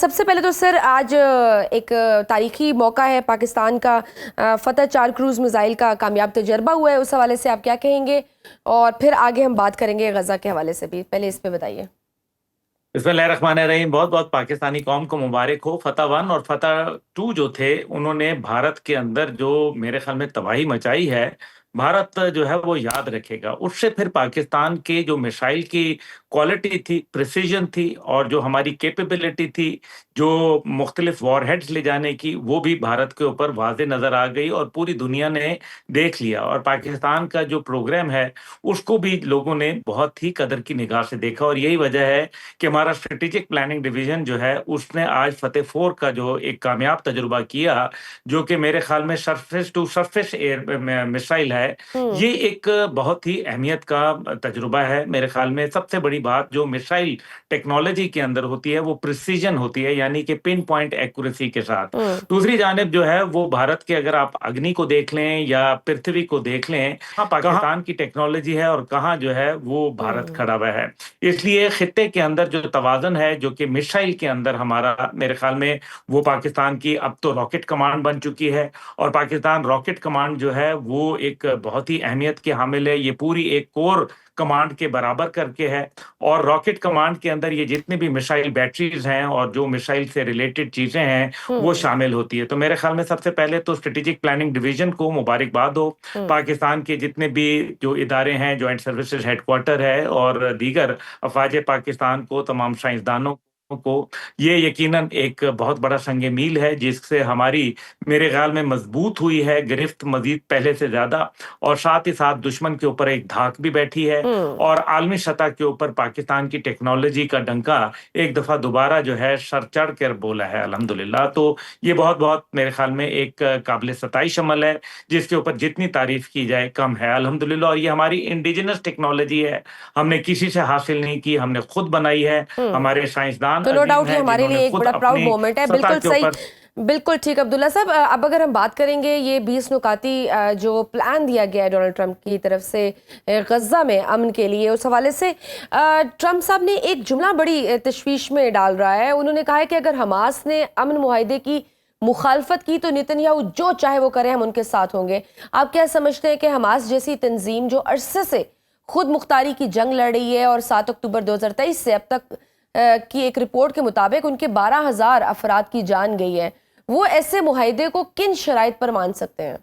सबसे पहले तो सर आज एक तारीखी मौका है, पाकिस्तान का फतह 4 क्रूज़ मिसाइल का कामयाब तजर्बा हुआ है, उस हवाले से आप क्या कहेंगे? और फिर आगे हम बात करेंगे गज़ा के हवाले से भी, पहले इस पे बताइए। बिस्मिल्लाहिर्रहमानिर्रहीम। बहुत बहुत पाकिस्तानी कौम को मुबारक हो। फतह 1 और फतह 2 जो थे, उन्होंने भारत के अंदर जो मेरे ख्याल में तबाही मचाई है, भारत जो है वो याद रखेगा। उससे फिर पाकिस्तान के जो मिसाइल की क्वालिटी थी, प्रिसीजन थी, और जो हमारी कैपेबिलिटी थी, जो मुख्तलिफ वॉरहेड्स ले जाने की, वो भी भारत के ऊपर वाज़े नज़र आ गई और पूरी दुनिया ने देख लिया। और पाकिस्तान का जो प्रोग्राम है, उसको भी लोगों ने बहुत ही कदर की निगाह से देखा। और यही वजह है कि हमारा स्ट्रेटेजिक प्लानिंग डिवीजन जो है, उसने आज फतेह 4 का जो एक कामयाब तजुर्बा किया, जो कि मेरे ख्याल में surface to surface air missile है। हम्म। ये एक बहुत ही अहमियत का तजुर्बा है। मेरे ख्याल में सबसे बड़ी बात जो मिसाइल टेक्नोलॉजी के अंदर होती है, वो प्रिसीजन होती है, यानी कि पिन पॉइंट एक्यूरेसी के साथ। हम्म। दूसरी जानिब जो है वो भारत के, अगर आप अग्नि को देख लें या पृथ्वी को देख लें, कहाँ पाकिस्तान की टेक्नोलॉजी है और कहाँ जो है वो भारत हम्म। खड़ा हुआ है। इसलिए खित्ते के अंदर जो तवाज़ुन है, जो कि मिसाइल के अंदर हमारा, मेरे ख्याल में वो पाकिस्तान की अब तो रॉकेट कमांड बन चुकी है। और पाकिस्तान रॉकेट कमांड जो है वो एक बहुत ही अहमियत की हामिल है। ये पूरी एक कोर कमांड के बराबर करके है। और रॉकेट कमांड के अंदर ये जितने भी मिसाइल बैटरीज हैं और जो मिसाइल से रिलेटेड चीजें हैं, वो हम्म। शामिल होती है। तो मेरे ख्याल में सबसे पहले तो स्ट्रेटेजिक प्लानिंग डिवीजन को मुबारकबाद हो। हम्म। पाकिस्तान के जितने भी जो इदारे हैं, जॉइंट सर्विसेज हेडक्वार्टर है और दीगर अफवाज पाकिस्तान को, तमाम साइंसदानों को, ये यकीनन एक बहुत बड़ा संग मील है, जिससे हमारी, मेरे ख्याल में, मजबूत हुई है गिरफ्त मजीद पहले से ज्यादा। और साथ ही साथ दुश्मन के ऊपर एक धाक भी बैठी है। हम्म। और आलमी सतह के ऊपर पाकिस्तान की टेक्नोलॉजी का डंका एक दफा दोबारा जो है सर चढ़ कर बोला है, अल्हम्दुलिल्लाह। तो ये बहुत बहुत मेरे ख्याल में एक काबिल सताइश अमल है, जिसके ऊपर जितनी तारीफ की जाए कम है, अल्हम्दुलिल्लाह। और ये हमारी इंडिजिनस टेक्नोलॉजी है, हमने किसी से हासिल नहीं की, हमने खुद बनाई है। हम्म। हमारे साइंसदान तो नो अजीम डाउट ये हैं हमारे जिन्होंने लिए एक खुद बड़ा प्राउड अपनी मोमेंट है। सतह बिल्कुल के सही, ऊपर। बिल्कुल ठीक अब्दुल्ला साहब। अब अगर हम बात करेंगे ये 20 नुकाती जो प्लान दिया गया है डोनाल्ड ट्रंप की तरफ से गज़ा में अमन के लिए, उस हवाले से ट्रंप साहब ने एक जुमला बड़ी तशवीश में डाल रहा है। उन्होंने कहा है कि अगर हमास ने अमन मुआहदे की मुखालफत की तो नेतन्याहू जो चाहे वो करे, हम उनके साथ होंगे। आप क्या समझते हैं कि हमास जैसी तंजीम जो अरसे से खुद मुख्तारी की जंग लड़ रही है और 7 अक्टूबर 2023 से अब तक की एक रिपोर्ट के मुताबिक उनके 12,000 अफराद की जान गई है, वो ऐसे मुआहदे को किन शराइत पर मान सकते हैं?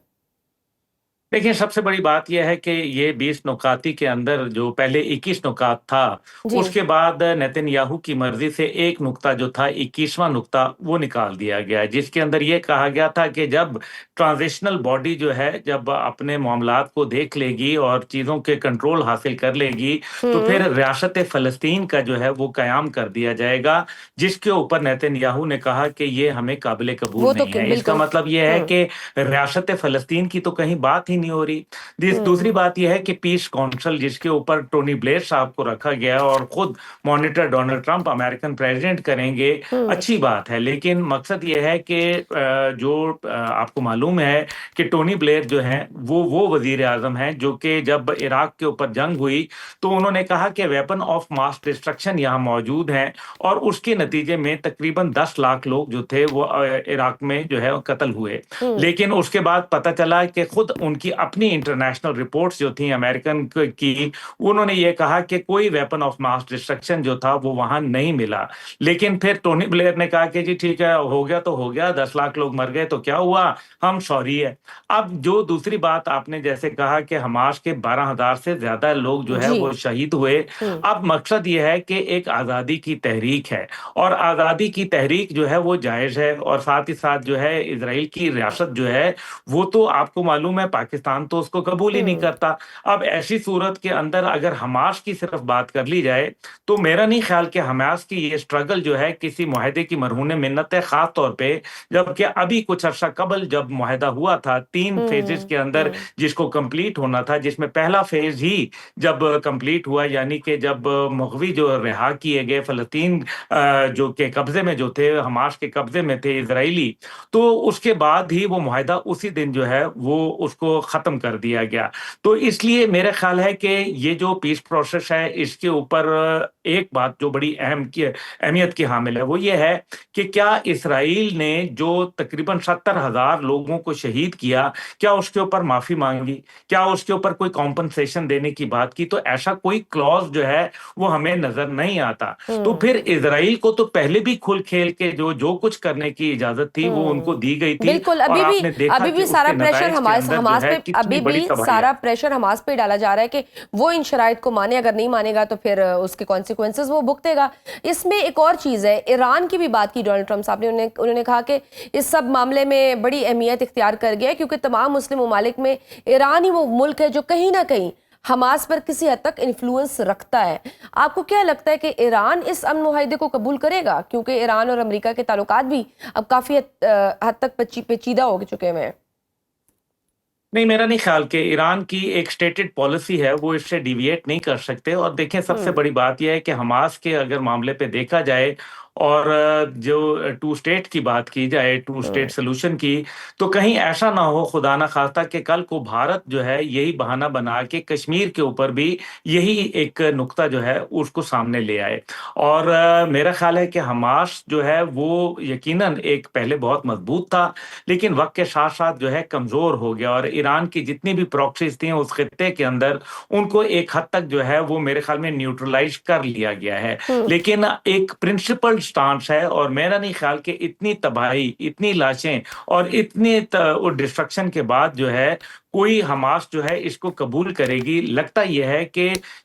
देखिए, सबसे बड़ी बात यह है कि ये 20 नुकाती के अंदर जो पहले 21 नुकात था, जी। उसके बाद नेतन्याहू की मर्जी से एक नुक्ता जो था, 21वां नुक्ता, वो निकाल दिया गया, जिसके अंदर ये कहा गया था कि जब ट्रांजिशनल बॉडी जो है, जब अपने मामलात को देख लेगी और चीज़ों के कंट्रोल हासिल कर लेगी, तो हम्म। फिर रियासत फ़लस्तीन का जो है वो क़याम कर दिया जाएगा। जिसके ऊपर नेतन्याहू ने कहा कि ये हमें काबिल कबूल वो तो नहीं है। इसका बिल्कुल। मतलब ये है हम्म। कि रियासत फ़लस्तीन की तो कहीं बात ही नहीं हो रही। दूसरी हम्म। बात यह है कि पीस काउंसिल, जिसके ऊपर टोनी ब्लेयर साहब को रखा गया है और खुद monitor Donald Trump American president करेंगे, हम्म। अच्छी बात है। लेकिन मकसद यह है कि आपको मालूम है कि टोनी ब्लेयर जो है वो वजीर आजम है, जो कि जब इराक के ऊपर जंग हुई तो उन्होंने कहा कि वेपन ऑफ मास डिस्ट्रक्शन यहाँ मौजूद हैं, और उसके नतीजे में तकरीबन 10 लाख लोग जो थे वो इराक में जो है कत्ल हुए। हम्म। लेकिन उसके बाद पता चला कि खुद उनकी अपनी इंटरनेशनल रिपोर्ट्स जो थी अमेरिकन की, उन्होंने ये कहा कि कोई वेपन ऑफ मास डिस्ट्रक्शन जो था वो वहां नहीं मिला। लेकिन फिर टोनी ब्लेयर ने कहा कि जी ठीक है, हो गया तो हो गया, 10 लाख लोग मर गए तो क्या हुआ, हम सॉरी है। अब जो दूसरी बात आपने जैसे कहा कि हमास के 12,000 से ज्यादा लोग जो है जी। वो शहीद हुए। हम्म। अब मकसद ये है कि एक आज़ादी की तहरीक है, और आज़ादी की तहरीक जो है वो जायज़ है। और साथ ही साथ जो है इसराइल की रियासत जो है, वो तो आपको मालूम है पाकिस्तान तो उसको कबूल ही नहीं हम्म। करता। अब ऐसी सूरत के अंदर अगर हमास की सिर्फ बात कर ली जाए, तो मेरा नहीं ख्याल कि हमास की ये स्ट्रगल जो है किसी मुआहदे की मरहून मिन्नत है, खास तौर पे जबकि अभी कुछ अर्सा कबल जब मुआहदा हुआ था 3 फेजेस हम्म। के अंदर, हम्म। जिसको कंप्लीट होना था, जिसमें पहला फेज ही जब कंप्लीट हुआ, यानी कि जब मगवी जो रिहा किए गए फलस्तीन जो के कब्जे में जो थे, हमास के कब्जे में थे इसराइली, तो उसके बाद ही वो मुआहदा उसी दिन जो है वो उसको खत्म कर दिया गया। तो इसलिए मेरा ख्याल है कि ये जो पीस प्रोसेस है इसके ऊपर एक बात जो बड़ी अहमियत की हामिल है वो ये है कि क्या इसराइल ने जो तकरीबन 70,000 लोगों को शहीद किया, क्या उसके ऊपर माफी मांगी, क्या उसके ऊपर कोई कॉम्पनसेशन देने की बात की? तो ऐसा कोई क्लॉज जो है वो हमें नजर नहीं आता। तो फिर इसराइल को तो पहले भी खुल खेल के जो कुछ करने की इजाजत थी वो उनको दी गई थी, बिल्कुल। और आपने देखा अभी भी कि सारा उसके प्रेशर नताइज के अंदर जो हमास है पे कितनी अभी बड़ी भी तबाही सारा है। प्रेशर हमास पे डाला जा रहा है कि वो इन शराइत को माने, अगर नहीं मानेगा तो फिर उसके कॉन्सिक्वेंसेस वो भुगतेगा। इसमें एक और चीज़ है, ईरान की भी बात की डोनाल्ड ट्रंप साहब ने। उन्होंने कहा कि इस सब मामले में बड़ी अहमियत इख्तियार कर गया है क्योंकि तमाम मुस्लिम ममालिक में ईरान ही वो मुल्क है जो कहीं ना कहीं हमास पर किसी हद तक इन्फ्लुएंस रखता है। आपको क्या लगता है कि ईरान इस अमन मुआहिदे को कबूल करेगा, क्योंकि ईरान और अमेरिका के ताल्लुकात भी अब काफ़ी हद तक पेचीदा हो चुके हैं? नहीं, मेरा नहीं ख्याल कि ईरान की एक स्टेटेड पॉलिसी है वो इससे डिविएट नहीं कर सकते। और देखें, सबसे बड़ी बात यह है कि हमास के अगर मामले पे देखा जाए और जो टू स्टेट की बात की जाए, टू स्टेट सोल्यूशन की, तो कहीं ऐसा ना हो खुदा ना खास्ता कि कल को भारत जो है यही बहाना बना के कश्मीर के ऊपर भी यही एक नुक्ता जो है उसको सामने ले आए। और मेरा ख्याल है कि हमास जो है वो यकीनन एक पहले बहुत मजबूत था, लेकिन वक्त के साथ साथ जो है कमजोर हो गया, और ईरान की जितनी भी प्रॉक्सीज थी उस खित्ते के अंदर उनको एक हद तक जो है वो मेरे ख्याल में न्यूट्रलाइज कर लिया गया है। लेकिन एक प्रिंसिपल स्टांस है, और मेरा नहीं ख्याल कि इतनी तबाही, इतनी लाशें और इतने डिस्ट्रक्शन के बाद जो है कोई हमास जो है इसको कबूल करेगी। लगता यह है कि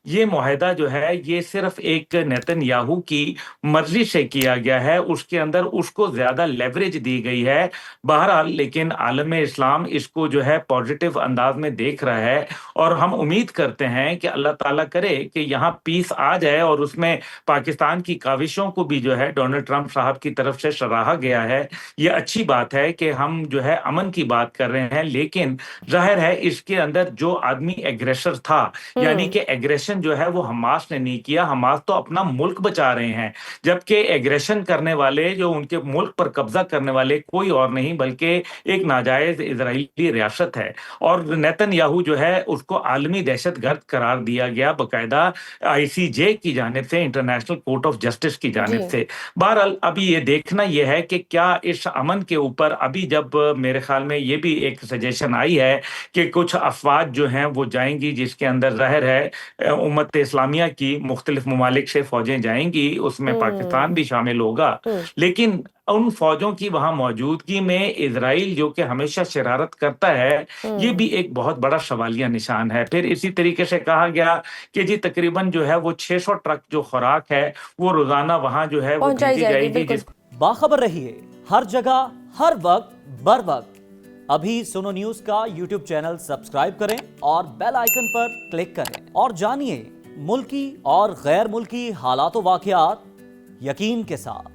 ये मुआहिदा जो है ये सिर्फ एक नेतन्याहू की मर्जी से किया गया है, उसके अंदर उसको ज्यादा लेवरेज दी गई है। बहरहाल लेकिन आलम इस्लाम इसको जो है पॉजिटिव अंदाज में देख रहा है, और हम उम्मीद करते हैं कि अल्लाह ताला करे कि यहाँ पीस आ जाए, और उसमें पाकिस्तान की काविशों को भी जो है डोनाल्ड ट्रंप साहब की तरफ से सराहा गया है। ये अच्छी बात है कि हम जो है अमन की बात कर रहे हैं, लेकिन जाहिर है इसके अंदर जो आदमी एग्रेसर था, यानी कि एग्रेशन जो है वो हमास ने नहीं किया। हमास तो अपना मुल्क बचा रहे हैं, जबकि एग्रेशन करने वाले, जो उनके मुल्क पर कब्जा करने वाले कोई और नहीं बल्कि एक नाजायज इजरायली रियासत है। और नेतन्याहू जो है उसको आलमी दहशतगर्द करार दिया गया बाकायदा ICJ की जानिब से, इंटरनेशनल कोर्ट ऑफ जस्टिस की जानिब से। बहरहाल अभी ये देखना यह है कि क्या इस अमन के ऊपर अभी, जब मेरे ख्याल में ये भी एक सजेशन आई है कि कुछ अफवाज जो हैं वो जाएंगी, जिसके अंदर जाहिर है उम्मत इस्लामिया की मुख्तलिफ ममालिक से फौजें जाएंगी, उसमें पाकिस्तान भी शामिल होगा, लेकिन उन फौजों की वहां मौजूदगी में इजराइल जो कि हमेशा शरारत करता है, ये भी एक बहुत बड़ा सवालिया निशान है। फिर इसी तरीके से कहा गया कि जी तकरीबन जो है वो 600 ट्रक जो खुराक है वो रोजाना वहां जो है वो भेजी जाएगी। बाखबर रहिए हर जगह हर वक्त बर वक्त। अभी सुनो न्यूज का यूट्यूब चैनल सब्सक्राइब करें और बेल आइकन पर क्लिक करें, और जानिए मुल्की और गैर मुल्की हालात व वाक़यात यकीन के साथ।